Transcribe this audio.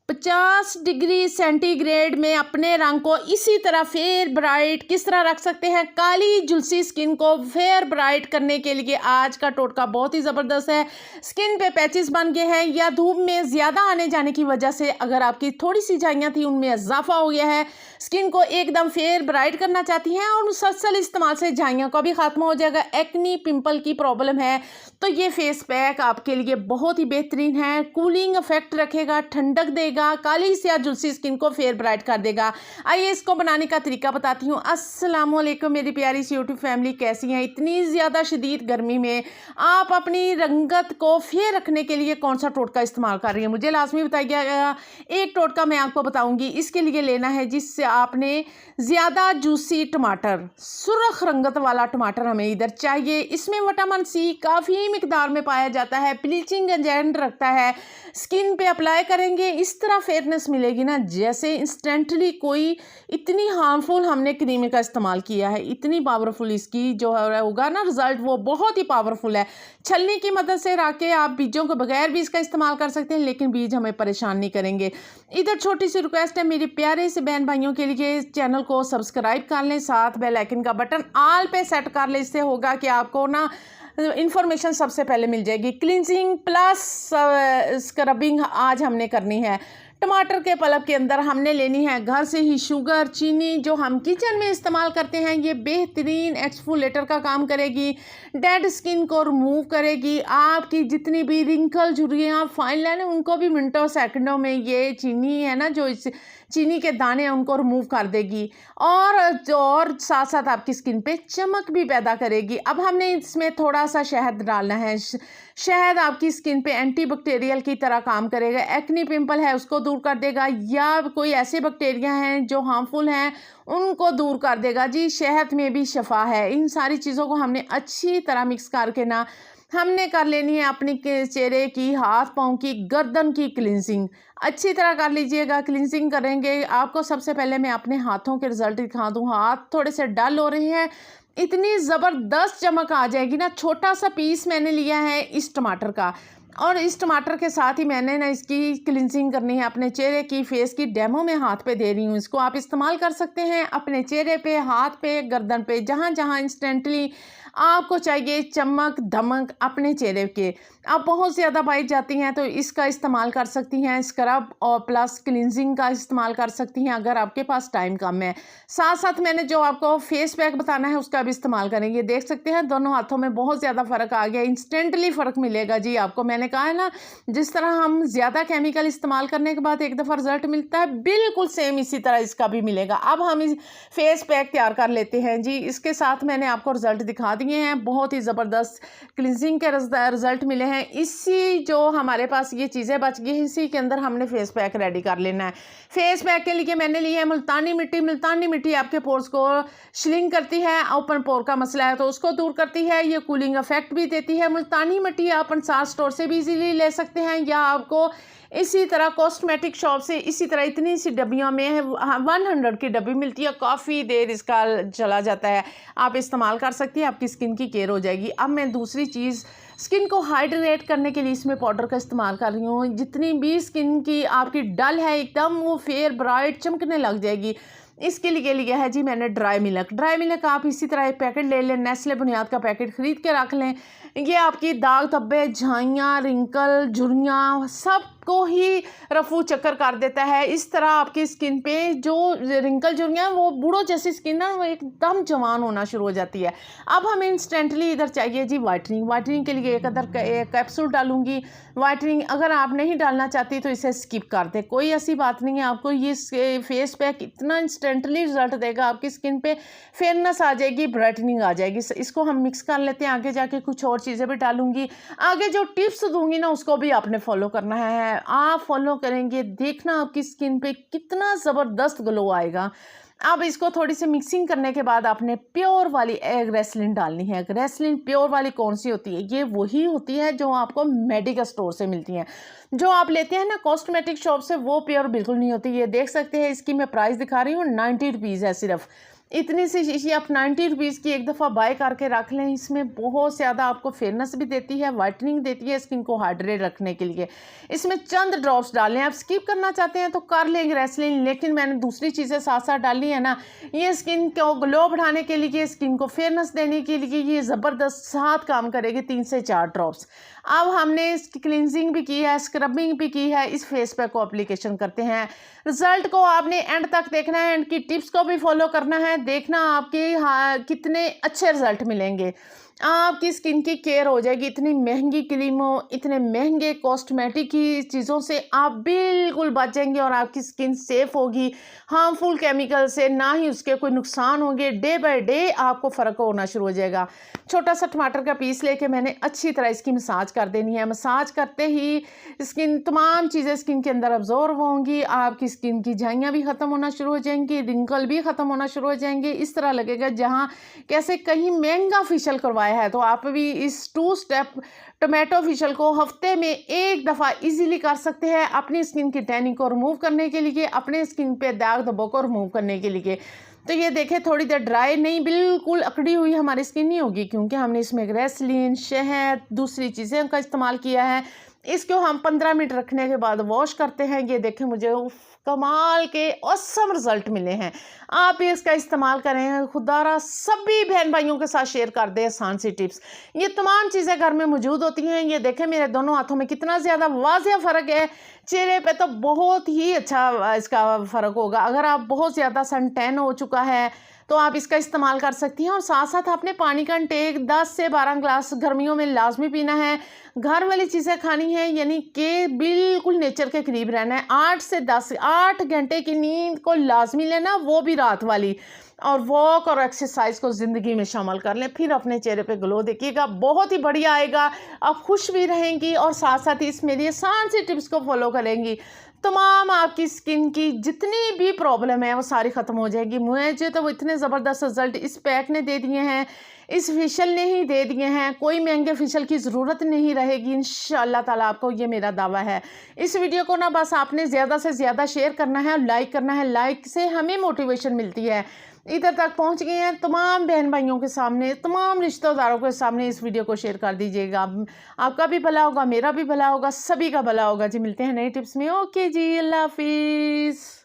50 degree centigrade में अपने रंग को इसी तरह फेयर ब्राइट किस तरह रख सकते हैं। काली झुलसी स्किन को फेयर ब्राइट करने के लिए आज का टोटका बहुत ही ज़बरदस्त है। स्किन पे पैचेस बन गए हैं या धूप में ज़्यादा आने जाने की वजह से अगर आपकी थोड़ी सी झाइयाँ थी उनमें इजाफा हो गया है, स्किन को एकदम फेयर ब्राइट करना चाहती हैं और मुसलसल इस्तेमाल से झाइयों का भी खात्मा हो जाएगा, एक्नी पिंपल की प्रॉब्लम है तो ये फेस पैक आपके लिए बहुत ही बेहतरीन है। कूलिंग इफेक्ट रखेगा, ठंडक देगा, काली से या झुलसी स्किन को फेयर ब्राइट कर देगा। आइए इसको बनाने का तरीका बताती हूँ। अस्सलाम वालेकुम मेरी प्यारी सी यूट्यूब फैमिली, कैसी हैं। इतनी ज़्यादा शदीद गर्मी में आप अपनी रंगत को फेयर रखने के लिए कौन सा टोटका इस्तेमाल कर रही हैं, मुझे लाजमी बताइएगा। एक टोटका मैं आपको बताऊँगी। इसके लिए लेना है जिससे आपने ज़्यादा जूसी टमाटर, सुर्ख रंगत वाला टमाटर हमें इधर चाहिए। इसमें विटामिन सी काफ़ी मिकदार में पाया जाता है, ब्लीचिंग एजेंट रखता है। स्किन पे अप्लाई करेंगे इस तरह फेयरनेस मिलेगी ना जैसे इंस्टेंटली कोई इतनी हार्मफुल हमने क्रीम का इस्तेमाल किया है। इतनी पावरफुल इसकी जो होगा ना रिजल्ट वो बहुत ही पावरफुल है। छलनी की मदद से राके आप बीजों के बगैर भी इसका इस्तेमाल कर सकते हैं, लेकिन बीज हमें परेशान नहीं करेंगे। इधर छोटी सी रिक्वेस्ट है मेरी प्यारे से बहन भाइयों के लिए, चैनल को सब्सक्राइब कर लें, साथ बेल आइकन का बटन ऑल पे सेट कर लें। इससे होगा कि आपको ना इन्फॉर्मेशन सबसे पहले मिल जाएगी। क्लिनजिंग प्लस स्क्रबिंग आज हमने करनी है। टमाटर के पल्प के अंदर हमने लेनी है घर से ही शुगर, चीनी जो हम किचन में इस्तेमाल करते हैं। ये बेहतरीन एक्सफोलेटर का काम करेगी, डेड स्किन को रिमूव करेगी, आपकी जितनी भी रिंकल झुर्रियाँ फाइन लाइन है उनको भी मिनटों सेकंडों में ये चीनी है ना जो इस चीनी के दाने हैं उनको रिमूव कर देगी और साथ साथ आपकी स्किन पे चमक भी पैदा करेगी। अब हमने इसमें थोड़ा सा शहद डालना है। शहद आपकी स्किन पे एंटीबैक्टीरियल की तरह काम करेगा। एक्नी पिंपल है उसको दूर कर देगा, या कोई ऐसे बैक्टीरिया हैं जो हार्मफुल हैं उनको दूर कर देगा। जी शहद में भी शफा है। इन सारी चीज़ों को हमने अच्छी तरह मिक्स करके ना हमने कर लेनी है अपनी चेहरे की, हाथ पाँव की, गर्दन की क्लिनजिंग अच्छी तरह कर लीजिएगा। क्लिनजिंग करेंगे आपको सबसे पहले मैं अपने हाथों के रिजल्ट दिखा दूँ। हाथ थोड़े से डल हो रहे हैं, इतनी ज़बरदस्त चमक आ जाएगी ना। छोटा सा पीस मैंने लिया है इस टमाटर का और इस टमाटर के साथ ही मैंने ना इसकी क्लिनजिंग करनी है अपने चेहरे की, फेस की। डेमो में हाथ पे दे रही हूँ। इसको आप इस्तेमाल कर सकते हैं अपने चेहरे पे, हाथ पे, गर्दन पे, जहाँ जहाँ इंस्टेंटली आपको चाहिए चमक धमक अपने चेहरे के। आप बहुत ज़्यादा बाइक जाती हैं तो इसका इस्तेमाल कर सकती हैं। स्क्रब और प्लस क्लिनजिंग का इस्तेमाल कर सकती हैं अगर आपके पास टाइम कम है। साथ साथ मैंने जो आपको फेस पैक बताना है उसका भी इस्तेमाल करेंगे। देख सकते हैं दोनों हाथों में बहुत ज़्यादा फ़र्क आ गया, इंस्टेंटली फ़र्क मिलेगा जी आपको। मैंने कहा है ना जिस तरह हम ज़्यादा केमिकल इस्तेमाल करने के बाद एक दफ़ा रिजल्ट मिलता है, बिल्कुल सेम इसी तरह इसका भी मिलेगा। अब हम इस फेस पैक तैयार कर लेते हैं जी। इसके साथ मैंने आपको रिजल्ट दिखा दिए हैं, बहुत ही ज़बरदस्त क्लिनजिंग के रिजल्ट मिले हैं। इसी जो हमारे पास ये चीज़ें बच गई हैं इसी के अंदर हमने फेस पैक रेडी कर लेना है। फेस पैक के लिए मैंने ली है मुल्तानी मिट्टी। मुल्तानी मिट्टी आपके पोर्स को श्रिंक करती है, ओपन पोर का मसला है तो उसको दूर करती है, ये कूलिंग इफेक्ट भी देती है। मुल्तानी मिट्टी आप अंसार स्टोर से भी इजीली ले सकते हैं या आपको इसी तरह कॉस्मेटिक शॉप से इसी तरह इतनी सी डब्बियों में 100 की डब्बी मिलती है, काफ़ी देर इसका चला जाता है, आप इस्तेमाल कर सकती हैं, आपकी स्किन की केयर हो जाएगी। अब मैं दूसरी चीज़ स्किन को हाइड्रेट करने के लिए इसमें पाउडर का इस्तेमाल कर रही हूँ। जितनी भी स्किन की आपकी डल है एकदम वो फेयर ब्राइट चमकने लग जाएगी। इसके लिए लिया है जी मैंने ड्राई मिल्क। ड्राई मिल्क आप इसी तरह एक पैकेट ले लें, नेस्ले बुनियाद का पैकेट ख़रीद के रख लें। ये आपकी दाग धब्बे, झाइयाँ, रिंकल, झुर्रियाँ सब को ही रफू चक्कर कर देता है। इस तरह आपकी स्किन पे जो रिंकल झुर्रियाँ वो बूढ़ों जैसी स्किन ना वो एकदम जवान होना शुरू हो जाती है। अब हमें इंस्टेंटली इधर चाहिए जी वाइटनिंग। वाइटनिंग के लिए एक कैप्सूल डालूंगी। वाइटनिंग अगर आप नहीं डालना चाहती तो इसे स्किप कर दे, कोई ऐसी बात नहीं है। आपको ये फेस पैक इतना इंस्टेंटली रिजल्ट देगा, आपकी स्किन पे फेयरनेस आ जाएगी, ब्राइटनिंग आ जाएगी। इसको हम मिक्स कर लेते हैं। आगे जाके कुछ और चीज़ें भी डालूंगी। आगे जो टिप्स दूंगी ना उसको भी आपने फॉलो करना है। आप फॉलो करेंगे देखना आपकी स्किन पे कितना ज़बरदस्त ग्लो आएगा। अब इसको थोड़ी सी मिक्सिंग करने के बाद आपने प्योर वाली ग्रेसलिन डालनी है। ग्रेसलिन प्योर वाली कौन सी होती है? ये वही होती है जो आपको मेडिकल स्टोर से मिलती है। जो आप लेते हैं ना कॉस्मेटिक शॉप से वो प्योर बिल्कुल नहीं होती। ये देख सकते हैं, इसकी मैं प्राइस दिखा रही हूँ, 90 रुपीज़ है सिर्फ। इतनी सी शीशी आप 90 रुपीज़ की एक दफ़ा बाय करके रख लें। इसमें बहुत ज़्यादा आपको फेयरनेस भी देती है, वाइटनिंग देती है, स्किन को हाइड्रेट रखने के लिए। इसमें चंद ड्रॉप्स डालें, आप स्किप करना चाहते हैं तो कर लें ग्रेसलिन, लेकिन मैंने दूसरी चीज़ें साथ साथ डाली है ना, ये स्किन को ग्लो बढ़ाने के लिए, स्किन को फेयरनेस देने के लिए ये ज़बरदस्त साथ काम करेगी। 3 से 4 ड्रॉप्स। अब हमने इसकी क्लिनजिंग भी की है, स्क्रबिंग भी की है, इस फेस पैक को एप्लीकेशन करते हैं। रिजल्ट को आपने एंड तक देखना है, एंड की टिप्स को भी फॉलो करना है, देखना आपके कितने अच्छे रिजल्ट मिलेंगे। आपकी स्किन की केयर हो जाएगी। इतनी महंगी क्रीमों, इतने महंगे कॉस्मेटिक की चीज़ों से आप बिल्कुल बच जाएंगे और आपकी स्किन सेफ होगी हार्मफुल केमिकल से, ना ही उसके कोई नुकसान होंगे। डे बाय डे आपको फ़र्क होना शुरू हो जाएगा। छोटा सा टमाटर का पीस लेके मैंने अच्छी तरह इसकी मसाज कर देनी है। मसाज करते ही स्किन तमाम चीज़ें स्किन के अंदर अब्जॉर्व होंगी, आपकी स्किन की झाइयाँ भी ख़त्म होना शुरू हो जाएंगी, रिंकल भी ख़त्म होना शुरू हो जाएंगे। इस तरह लगेगा जहाँ कैसे कहीं महंगा फेशियल करवाया है। तो आप भी इस 2 स्टेप टोमेटो फेशियल को हफ्ते में एक दफ़ा इजीली कर सकते हैं, अपनी स्किन की टैनिंग को रिमूव करने के लिए, अपने स्किन पे दाग धब्बों को रिमूव करने के लिए। तो ये देखें, थोड़ी देर ड्राई नहीं, बिल्कुल अकड़ी हुई हमारी स्किन नहीं होगी, क्योंकि हमने इसमें ग्रेसलीन, शहद, दूसरी चीज़ें का इस्तेमाल किया है। इसको हम 15 मिनट रखने के बाद वॉश करते हैं। ये देखें, मुझे कमाल के ऑसम रिजल्ट मिले हैं। आप भी इसका इस्तेमाल करें। खुदारा सभी बहन भाइयों के साथ शेयर कर दें आसान सी टिप्स। ये तमाम चीज़ें घर में मौजूद होती हैं। ये देखें, मेरे दोनों हाथों में कितना ज़्यादा वाज़ेह फ़र्क है। चेहरे पे तो बहुत ही अच्छा इसका फ़र्क होगा। अगर आप बहुत ज़्यादा सन टैन हो चुका है तो आप इसका इस्तेमाल कर सकती हैं। और साथ साथ आपने पानी का इंटेक 10 से 12 ग्लास गर्मियों में लाजमी पीना है। घर वाली चीज़ें खानी है, यानी कि बिल्कुल नेचर के करीब रहना है। 8 घंटे की नींद को लाजमी लेना, वो भी रात वाली। और वॉक और एक्सरसाइज को ज़िंदगी में शामिल कर लें, फिर अपने चेहरे पे ग्लो देखिएगा, बहुत ही बढ़िया आएगा। आप खुश भी रहेंगी और साथ साथ ही इस मेरी आसान सी टिप्स को फॉलो करेंगी। तमाम आपकी स्किन की जितनी भी प्रॉब्लम है वो सारी ख़त्म हो जाएगी। मुझे तो वो इतने ज़बरदस्त रिजल्ट इस पैक ने दे दिए हैं, इस फेशियल ने ही दे दिए हैं। कोई महंगे फेशियल की ज़रूरत नहीं रहेगी इंशाअल्लाह ताला, आपको ये मेरा दावा है। इस वीडियो को ना बस आपने ज़्यादा से ज़्यादा शेयर करना है और लाइक करना है। लाइक से हमें मोटिवेशन मिलती है। इधर तक पहुंच गए हैं, तमाम बहन भाइयों के सामने, तमाम रिश्तेदारों के सामने इस वीडियो को शेयर कर दीजिएगा। आपका भी भला होगा, मेरा भी भला होगा, सभी का भला होगा जी। मिलते हैं नई टिप्स में। ओके जी, अल्लाह हाफिज़।